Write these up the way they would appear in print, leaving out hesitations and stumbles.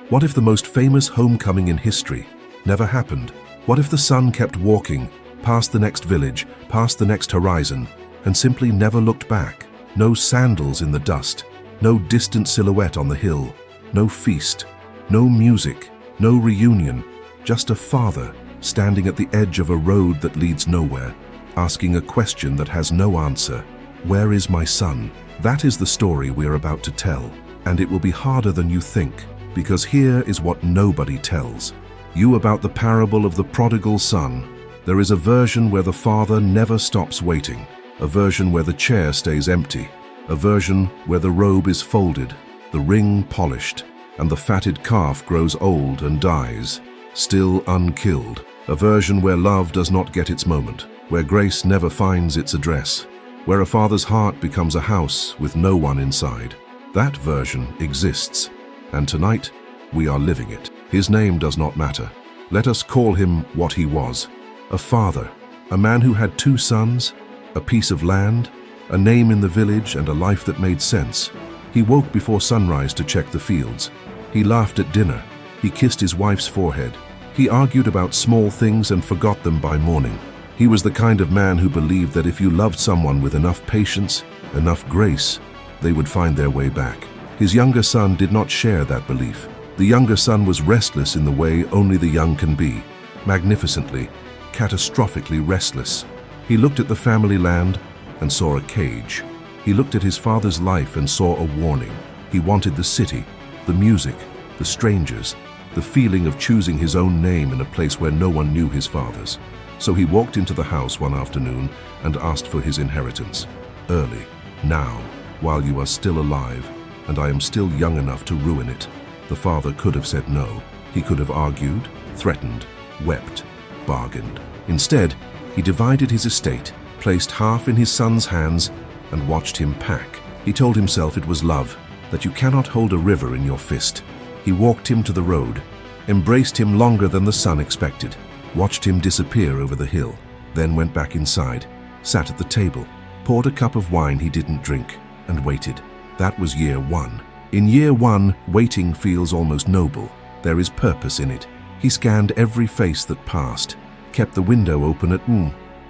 What if the most famous homecoming in history never happened? What if the sun kept walking past the next village, past the next horizon, and simply never looked back? No sandals in the dust, no distant silhouette on the hill, no feast, no music, no reunion, just a father standing at the edge of a road that leads nowhere, asking a question that has no answer. Where is my son? That is the story we're about to tell, and it will be harder than you think, because here is what nobody tells you about the parable of the prodigal son. There is a version where the father never stops waiting, a version where the chair stays empty, a version where the robe is folded, the ring polished, and the fatted calf grows old and dies, still unkilled, a version where love does not get its moment, where grace never finds its address, where a father's heart becomes a house with no one inside. That version exists, and tonight we are living it. His name does not matter. Let us call him what he was: a father, a man who had 2 sons, a piece of land, a name in the village, and a life that made sense. He woke before sunrise to check the fields. He laughed at dinner. He kissed his wife's forehead. He argued about small things and forgot them by morning. He was the kind of man who believed that if you loved someone with enough patience, enough grace, they would find their way back. His younger son did not share that belief. The younger son was restless in the way only the young can be, magnificently, catastrophically restless. He looked at the family land and saw a cage. He looked at his father's life and saw a warning. He wanted the city, the music, the strangers, the feeling of choosing his own name in a place where no one knew his father's. So he walked into the house one afternoon and asked for his inheritance. Early, now, while you are still alive, and I am still young enough to ruin it. The father could have said no. He could have argued, threatened, wept, bargained. Instead, he divided his estate, placed half in his son's hands, and watched him pack. He told himself it was love, that you cannot hold a river in your fist. He walked him to the road, embraced him longer than the son expected, watched him disappear over the hill, then went back inside, sat at the table, poured a cup of wine he didn't drink, and waited. That was year 1. In year 1, waiting feels almost noble. There is purpose in it. He scanned every face that passed, kept the window open at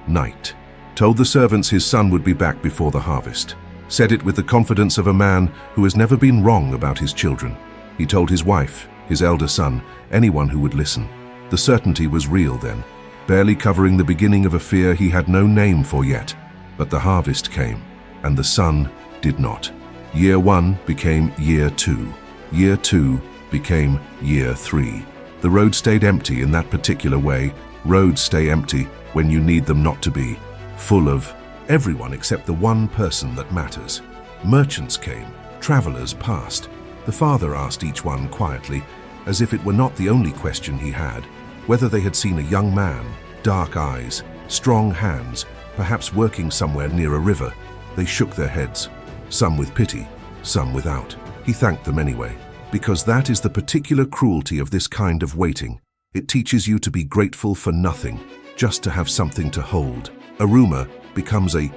night, told the servants his son would be back before the harvest, said it with the confidence of a man who has never been wrong about his children. He told his wife, his elder son, anyone who would listen. The certainty was real then, barely covering the beginning of a fear he had no name for yet. But the harvest came, and the son did not. Year 1 became year 2. Year 2 became year 3. The road stayed empty in that particular way. Roads stay empty when you need them not to be, full of everyone except the one person that matters. Merchants came, travelers passed. The father asked each one quietly, as if it were not the only question he had, whether they had seen a young man, dark eyes, strong hands, perhaps working somewhere near a river. They shook their heads, some with pity, some without. He thanked them anyway, because that is the particular cruelty of this kind of waiting. It teaches you to be grateful for nothing, just to have something to hold. A rumor becomes a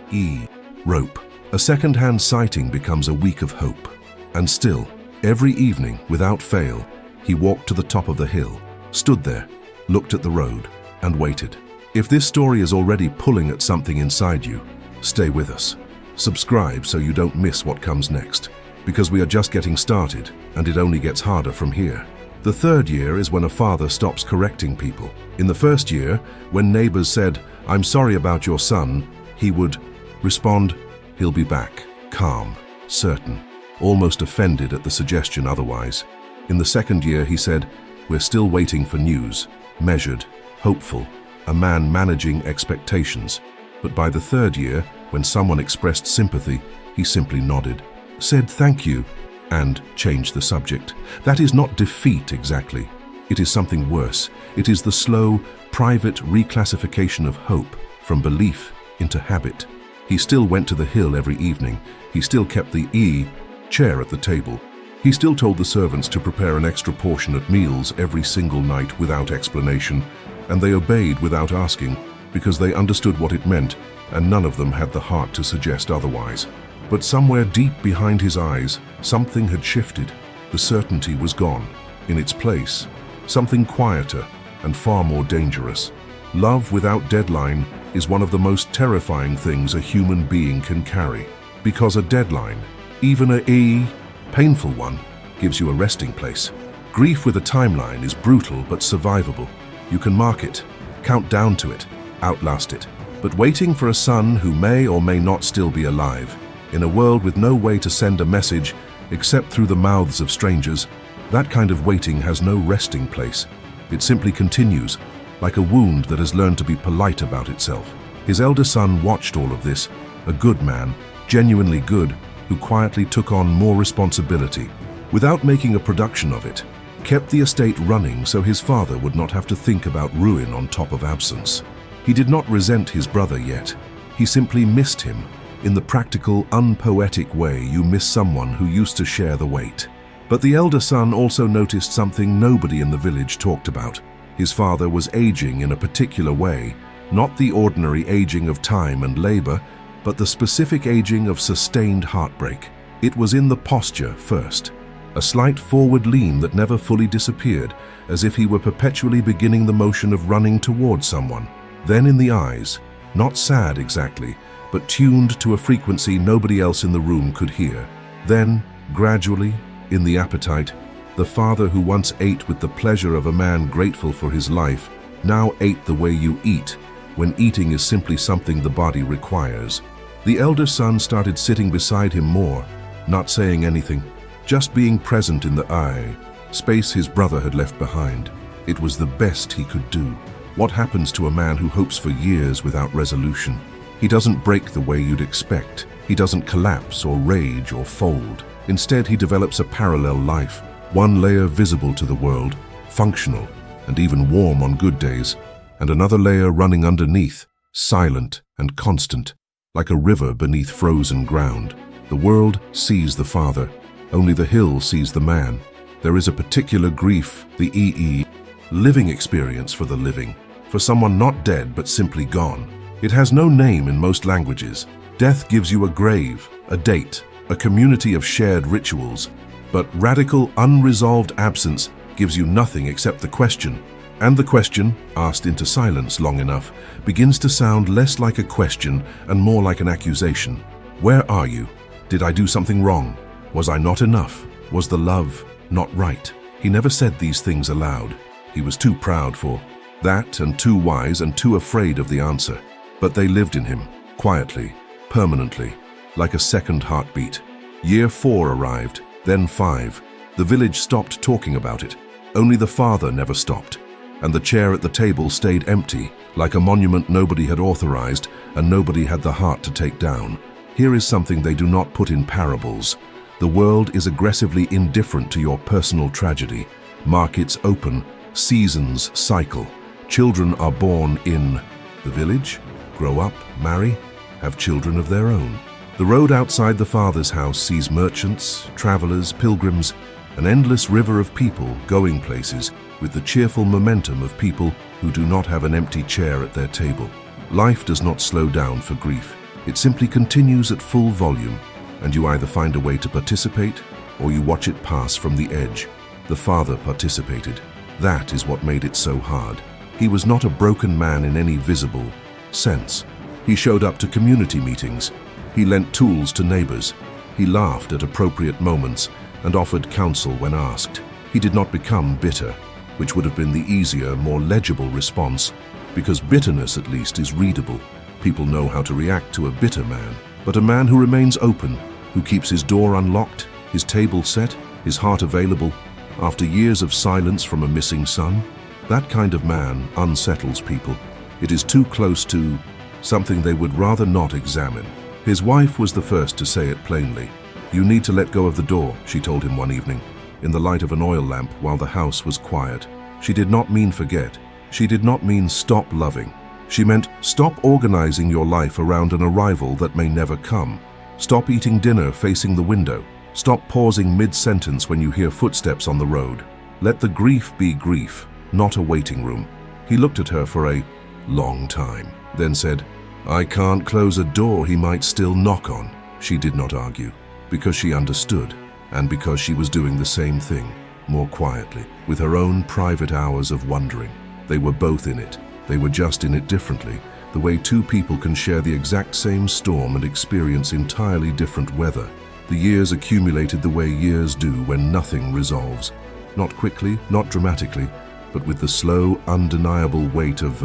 rope. A second-hand sighting becomes a week of hope. And still, every evening, without fail, he walked to the top of the hill, stood there, looked at the road, and waited. If this story is already pulling at something inside you, stay with us. Subscribe so you don't miss what comes next, because we are just getting started, and it only gets harder from here. The 3rd year is when a father stops correcting people. In the 1st year, when neighbors said, "I'm sorry about your son," he would respond, "He'll be back," calm, certain, almost offended at the suggestion otherwise. In the 2nd year, he said, "We're still waiting for news," measured, hopeful, a man managing expectations. But by the 3rd year, when someone expressed sympathy, he simply nodded, said thank you, and changed the subject. That is not defeat exactly. It is something worse. It is the slow, private reclassification of hope from belief into habit. He still went to the hill every evening. He still kept the chair at the table. He still told the servants to prepare an extra portion at meals every single night without explanation, and they obeyed without asking, because they understood what it meant, and none of them had the heart to suggest otherwise. But somewhere deep behind his eyes, something had shifted. The certainty was gone. In its place, something quieter and far more dangerous. Love without deadline is one of the most terrifying things a human being can carry. Because a deadline, even a painful one, gives you a resting place. Grief with a timeline is brutal but survivable. You can mark it, count down to it, outlast it. But waiting for a son who may or may not still be alive, in a world with no way to send a message except through the mouths of strangers, that kind of waiting has no resting place. It simply continues, like a wound that has learned to be polite about itself. His elder son watched all of this, a good man, genuinely good, who quietly took on more responsibility, without making a production of it, kept the estate running so his father would not have to think about ruin on top of absence. He did not resent his brother yet. He simply missed him, in the practical, unpoetic way you miss someone who used to share the weight. But the elder son also noticed something nobody in the village talked about. His father was aging in a particular way, not the ordinary aging of time and labor, but the specific aging of sustained heartbreak. It was in the posture first, a slight forward lean that never fully disappeared, as if he were perpetually beginning the motion of running towards someone. Then in the eyes, not sad exactly, but tuned to a frequency nobody else in the room could hear. Then, gradually, in the appetite, the father who once ate with the pleasure of a man grateful for his life, now ate the way you eat, when eating is simply something the body requires. The elder son started sitting beside him more, not saying anything, just being present in the space his brother had left behind. It was the best he could do. What happens to a man who hopes for years without resolution? He doesn't break the way you'd expect. He doesn't collapse or rage or fold. Instead, he develops a parallel life, one layer visible to the world, functional and even warm on good days, and another layer running underneath, silent and constant, like a river beneath frozen ground. The world sees the father, only the hill sees the man. There is a particular grief, the living experience for the living, for someone not dead but simply gone. It has no name in most languages. Death gives you a grave, a date, a community of shared rituals, but radical, unresolved absence gives you nothing except the question. And the question, asked into silence long enough, begins to sound less like a question and more like an accusation. Where are you? Did I do something wrong? Was I not enough? Was the love not right? He never said these things aloud. He was too proud for that, and too wise and too afraid of the answer. But they lived in him, quietly, permanently, like a second heartbeat. Year 4 arrived, then 5. The village stopped talking about it. Only the father never stopped. And the chair at the table stayed empty, like a monument nobody had authorized and nobody had the heart to take down. Here is something they do not put in parables. The world is aggressively indifferent to your personal tragedy. Markets open, seasons cycle. Children are born in the village, grow up, marry, have children of their own. The road outside the father's house sees merchants, travelers, pilgrims, an endless river of people going places with the cheerful momentum of people who do not have an empty chair at their table. Life does not slow down for grief. It simply continues at full volume, and you either find a way to participate or you watch it pass from the edge. The father participated. That is what made it so hard. He was not a broken man in any visible sense. He showed up to community meetings. He lent tools to neighbors. He laughed at appropriate moments and offered counsel when asked. He did not become bitter, which would have been the easier, more legible response, because bitterness at least is readable. People know how to react to a bitter man. But a man who remains open, who keeps his door unlocked, his table set, his heart available, after years of silence from a missing son, that kind of man unsettles people. It is too close to something they would rather not examine. His wife was the first to say it plainly. "You need to let go of the door," she told him one evening, in the light of an oil lamp while the house was quiet. She did not mean forget. She did not mean stop loving. She meant stop organizing your life around an arrival that may never come. Stop eating dinner facing the window. Stop pausing mid-sentence when you hear footsteps on the road. Let the grief be grief, not a waiting room. He looked at her for a long time, then said, "I can't close a door he might still knock on." She did not argue, because she understood, and because she was doing the same thing. more quietly, with her own private hours of wondering. They were both in it. They were just in it differently, the way two people can share the exact same storm and experience entirely different weather. The years accumulated the way years do when nothing resolves. Not quickly, not dramatically, but with the slow, undeniable weight of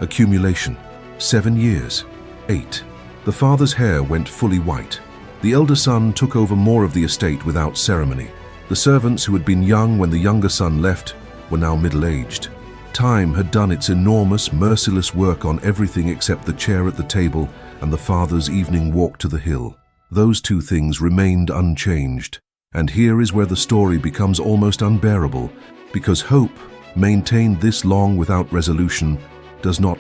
accumulation. 7 years. 8. The father's hair went fully white. The elder son took over more of the estate without ceremony. The servants who had been young when the younger son left were now middle-aged. Time had done its enormous, merciless work on everything except the chair at the table and the father's evening walk to the hill. Those two things remained unchanged. And here is where the story becomes almost unbearable, because hope, maintained this long without resolution, does not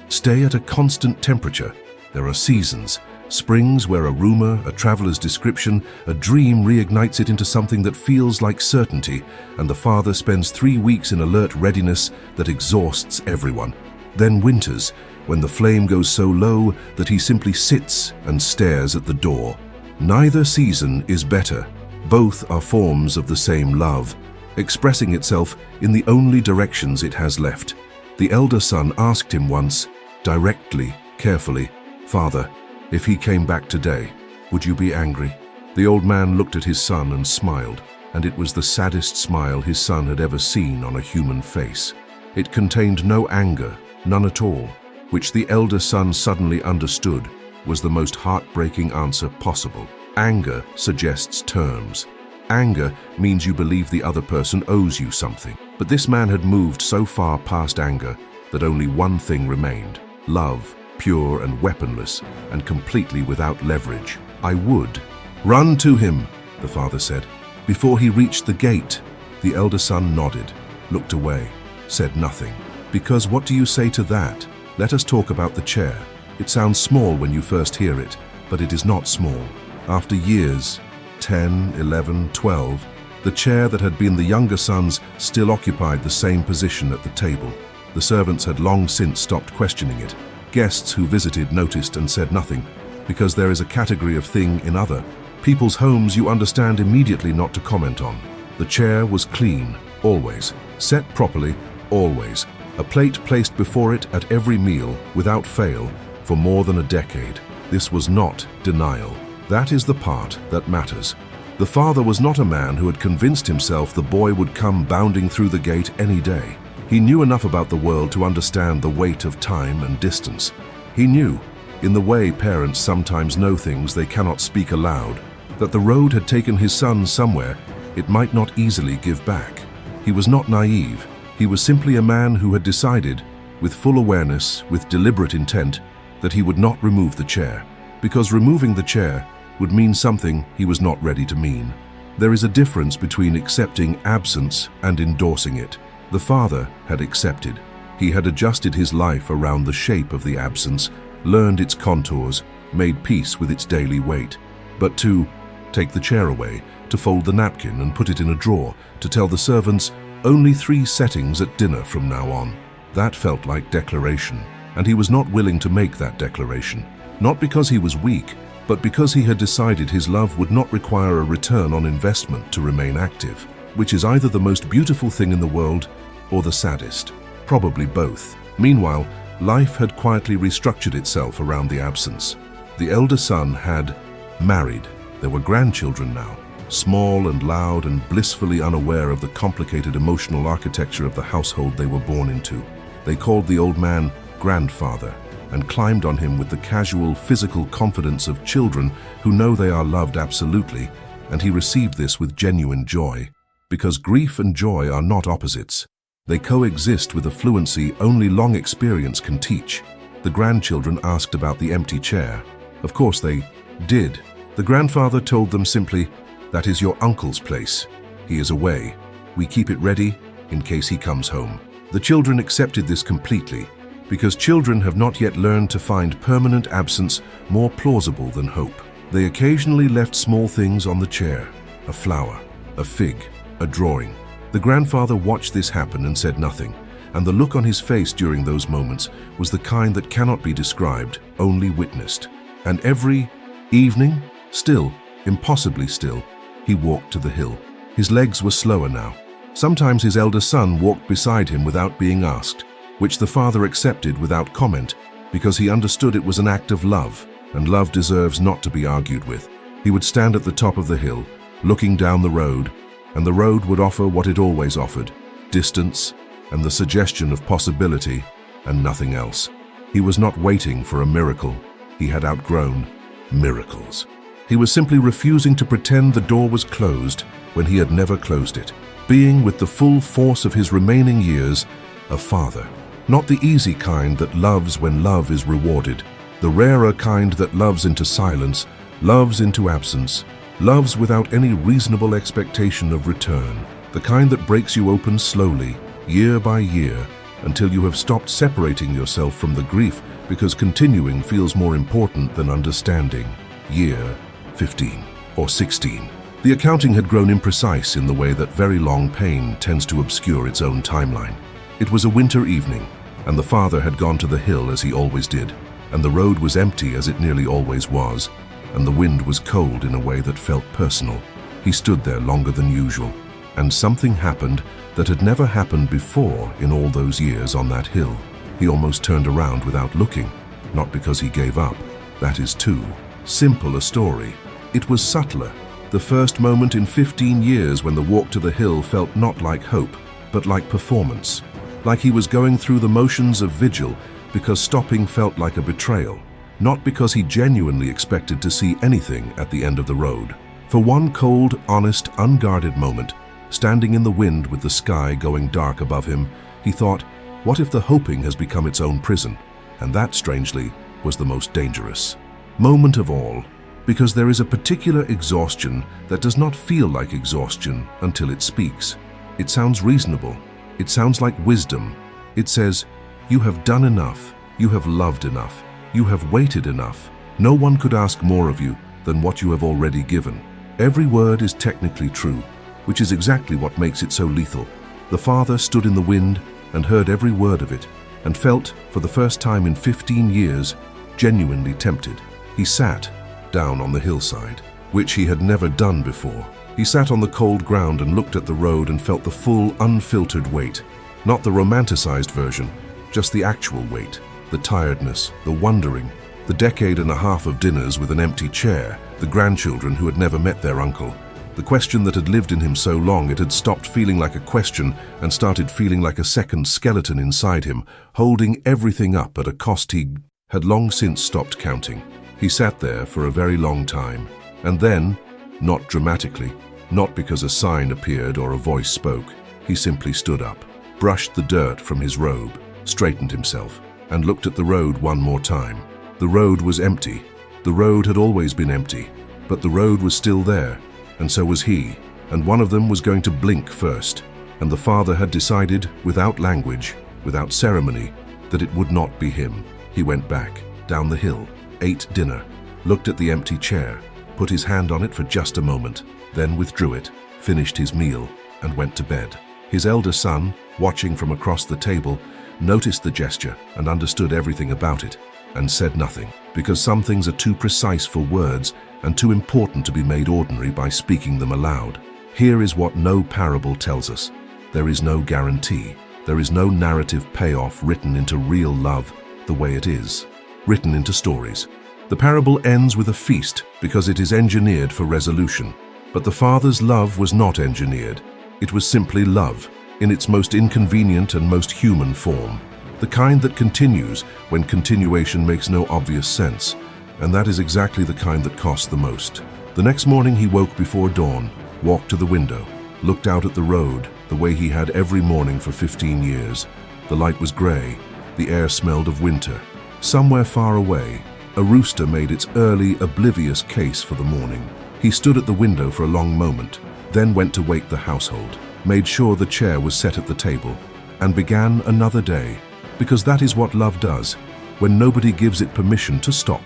stay at a constant temperature. There are seasons, springs where a rumor, a traveler's description, a dream reignites it into something that feels like certainty, and the father spends 3 weeks in alert readiness that exhausts everyone. Then winters, when the flame goes so low that he simply sits and stares at the door. Neither season is better. Both are forms of the same love, expressing itself in the only directions it has left. The elder son asked him once, directly, carefully, "Father, if he came back today, would you be angry?" The old man looked at his son and smiled, and it was the saddest smile his son had ever seen on a human face. It contained no anger, none at all, which the elder son suddenly understood was the most heartbreaking answer possible. Anger suggests terms. Anger means you believe the other person owes you something. But this man had moved so far past anger that only one thing remained: love, pure and weaponless, and completely without leverage. "I would." "Run to him," the father said. Before he reached the gate, the elder son nodded, looked away, said nothing. "Because what do you say to that? Let us talk about the chair. It sounds small when you first hear it, but it is not small. After years, 10, 11, 12, the chair that had been the younger son's still occupied the same position at the table. The servants had long since stopped questioning it. Guests who visited noticed and said nothing, because there is a category of thing in other people's homes you understand immediately not to comment on. The chair was clean, always. Set properly, always. A plate placed before it at every meal, without fail, for more than a decade. This was not denial. That is the part that matters. The father was not a man who had convinced himself the boy would come bounding through the gate any day. He knew enough about the world to understand the weight of time and distance. He knew, in the way parents sometimes know things they cannot speak aloud, that the road had taken his son somewhere it might not easily give back. He was not naive. He was simply a man who had decided, with full awareness, with deliberate intent, that he would not remove the chair, because removing the chair would mean something he was not ready to mean. There is a difference between accepting absence and endorsing it. The father had accepted. He had adjusted his life around the shape of the absence, learned its contours, made peace with its daily weight. But to take the chair away, to fold the napkin and put it in a drawer, to tell the servants, only 3 settings at dinner from now on, that felt like declaration, and he was not willing to make that declaration. Not because he was weak, but because he had decided his love would not require a return on investment to remain active, which is either the most beautiful thing in the world or the saddest. Probably both. Meanwhile, life had quietly restructured itself around the absence. The elder son had married. There were grandchildren now, small and loud and blissfully unaware of the complicated emotional architecture of the household they were born into. They called the old man grandfather and climbed on him with the casual physical confidence of children who know they are loved absolutely, and he received this with genuine joy, because grief and joy are not opposites. They coexist with a fluency only long experience can teach. The grandchildren asked about the empty chair. Of course they did. The grandfather told them simply, "That is your uncle's place. He is away. We keep it ready in case he comes home." The children accepted this completely, because children have not yet learned to find permanent absence more plausible than hope. They occasionally left small things on the chair: a flower, a fig, a drawing. The grandfather watched this happen and said nothing, and the look on his face during those moments was the kind that cannot be described, only witnessed. And every evening, still, impossibly still, he walked to the hill. His legs were slower now. Sometimes his elder son walked beside him without being asked, which the father accepted without comment, because he understood it was an act of love, and love deserves not to be argued with. He would stand at the top of the hill, looking down the road, and the road would offer what it always offered: distance and the suggestion of possibility, and nothing else. He was not waiting for a miracle. He had outgrown miracles. He was simply refusing to pretend the door was closed when he had never closed it, being with the full force of his remaining years a father. Not the easy kind that loves when love is rewarded, the rarer kind that loves into silence, loves into absence, loves without any reasonable expectation of return, the kind that breaks you open slowly, year by year, until you have stopped separating yourself from the grief because continuing feels more important than understanding. Year 15 or 16. The accounting had grown imprecise in the way that very long pain tends to obscure its own timeline. It was a winter evening, and the father had gone to the hill as he always did, and the road was empty as it nearly always was, and the wind was cold in a way that felt personal. He stood there longer than usual, and something happened that had never happened before in all those years on that hill. He almost turned around without looking, not because he gave up. That is too simple a story. It was subtler, the first moment in 15 years when the walk to the hill felt not like hope, but like performance. Like he was going through the motions of vigil because stopping felt like a betrayal, not because he genuinely expected to see anything at the end of the road. For one cold, honest, unguarded moment, standing in the wind with the sky going dark above him, he thought, what if the hoping has become its own prison? And that, strangely, was the most dangerous moment of all, because there is a particular exhaustion that does not feel like exhaustion until it speaks. It sounds reasonable. It sounds like wisdom. It says, you have done enough. You have loved enough. You have waited enough. No one could ask more of you than what you have already given. Every word is technically true, which is exactly what makes it so lethal. The father stood in the wind and heard every word of it, and felt, for the first time in 15 years, genuinely tempted. He sat down on the hillside, which he had never done before. He sat on the cold ground and looked at the road and felt the full, unfiltered weight. Not the romanticized version, just the actual weight. The tiredness, the wondering, the decade and a half of dinners with an empty chair, the grandchildren who had never met their uncle. The question that had lived in him so long it had stopped feeling like a question and started feeling like a second skeleton inside him, holding everything up at a cost he had long since stopped counting. He sat there for a very long time, and then, not dramatically, not because a sign appeared or a voice spoke, he simply stood up, brushed the dirt from his robe, straightened himself, and looked at the road one more time. The road was empty. The road had always been empty, but the road was still there, and so was he, and one of them was going to blink first, and the father had decided, without language, without ceremony, that it would not be him. He went back, down the hill, ate dinner, looked at the empty chair, put his hand on it for just a moment, then withdrew it, finished his meal, and went to bed. His elder son, watching from across the table, noticed the gesture and understood everything about it, and said nothing, because some things are too precise for words and too important to be made ordinary by speaking them aloud. Here is what no parable tells us. There is no guarantee. There is no narrative payoff written into real love the way it is, written into stories. The parable ends with a feast because it is engineered for resolution. But the father's love was not engineered. It was simply love, in its most inconvenient and most human form. The kind that continues when continuation makes no obvious sense. And that is exactly the kind that costs the most. The next morning he woke before dawn, walked to the window, looked out at the road the way he had every morning for 15 years. The light was gray. The air smelled of winter. Somewhere far away, a rooster made its early, oblivious case for the morning. He stood at the window for a long moment, then went to wake the household, made sure the chair was set at the table, and began another day, because that is what love does, when nobody gives it permission to stop.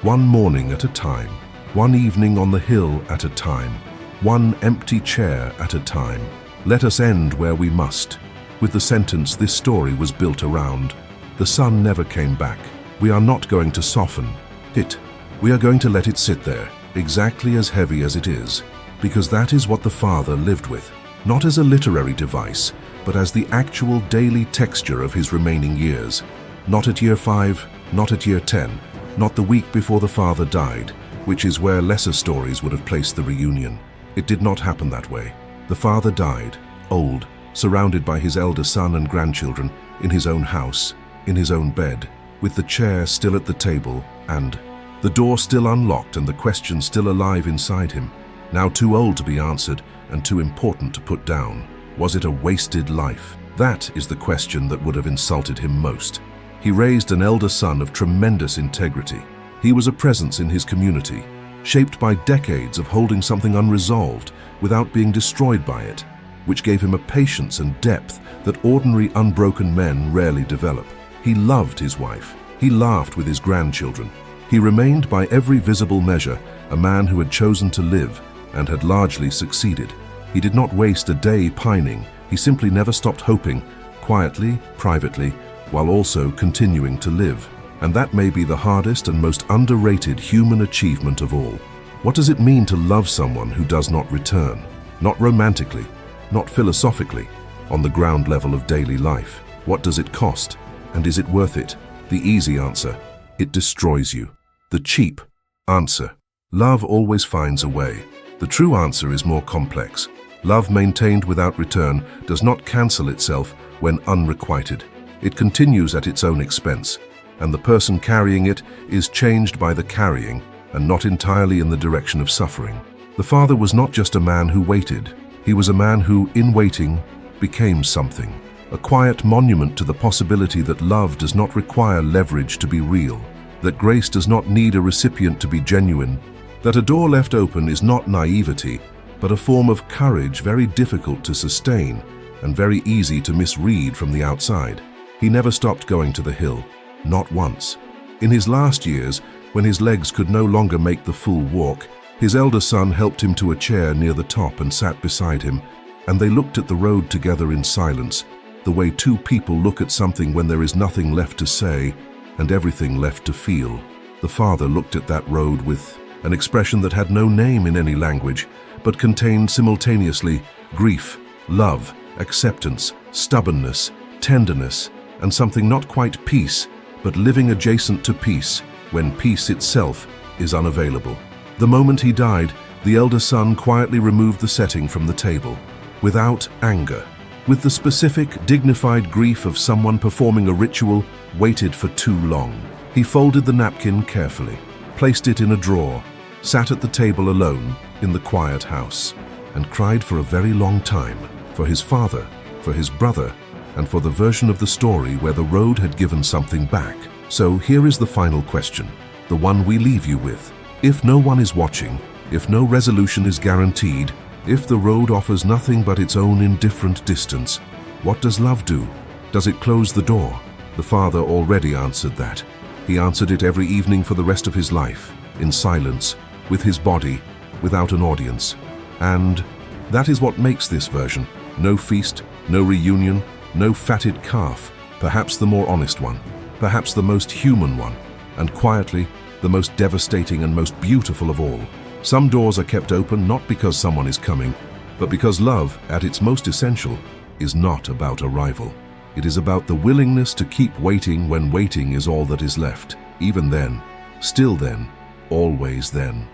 One morning at a time, one evening on the hill at a time, one empty chair at a time. Let us end where we must, with the sentence this story was built around. The sun never came back. We are not going to soften it. We are going to let it sit there, exactly as heavy as it is, because that is what the father lived with, not as a literary device, but as the actual daily texture of his remaining years. Not at year 5, not at year 10, not the week before the father died, which is where lesser stories would have placed the reunion. It did not happen that way. The father died, old, surrounded by his elder son and grandchildren, in his own house, in his own bed, with the chair still at the table and the door still unlocked and the question still alive inside him, now too old to be answered and too important to put down. Was it a wasted life? That is the question that would have insulted him most. He raised an elder son of tremendous integrity. He was a presence in his community, shaped by decades of holding something unresolved without being destroyed by it, which gave him a patience and depth that ordinary unbroken men rarely develop. He loved his wife. He laughed with his grandchildren. He remained by every visible measure a man who had chosen to live and had largely succeeded. He did not waste a day pining. He simply never stopped hoping, quietly, privately, while also continuing to live. And that may be the hardest and most underrated human achievement of all. What does it mean to love someone who does not return? Not romantically, not philosophically, on the ground level of daily life. What does it cost? And is it worth it? The easy answer: it destroys you. The cheap answer: love always finds a way. The true answer is more complex. Love maintained without return does not cancel itself when unrequited. It continues at its own expense, and the person carrying it is changed by the carrying and not entirely in the direction of suffering. The father was not just a man who waited. He was a man who, in waiting, became something. A quiet monument to the possibility that love does not require leverage to be real, that grace does not need a recipient to be genuine, that a door left open is not naivety, but a form of courage very difficult to sustain and very easy to misread from the outside. He never stopped going to the hill, not once. In his last years, when his legs could no longer make the full walk, his elder son helped him to a chair near the top and sat beside him, and they looked at the road together in silence, the way two people look at something when there is nothing left to say and everything left to feel. The father looked at that road with an expression that had no name in any language, but contained simultaneously grief, love, acceptance, stubbornness, tenderness, and something not quite peace, but living adjacent to peace, when peace itself is unavailable. The moment he died, the elder son quietly removed the setting from the table, without anger, with the specific, dignified grief of someone performing a ritual waited for too long. He folded the napkin carefully, placed it in a drawer, sat at the table alone in the quiet house, and cried for a very long time, for his father, for his brother, and for the version of the story where the road had given something back. So here is the final question, the one we leave you with. If no one is watching, if no resolution is guaranteed, if the road offers nothing but its own indifferent distance, what does love do? Does it close the door? The father already answered that. He answered it every evening for the rest of his life, in silence, with his body, without an audience. And that is what makes this version. No feast, no reunion, no fatted calf, perhaps the more honest one, perhaps the most human one, and quietly, the most devastating and most beautiful of all. Some doors are kept open not because someone is coming, but because love, at its most essential, is not about arrival. It is about the willingness to keep waiting when waiting is all that is left. Even then, still then, always then.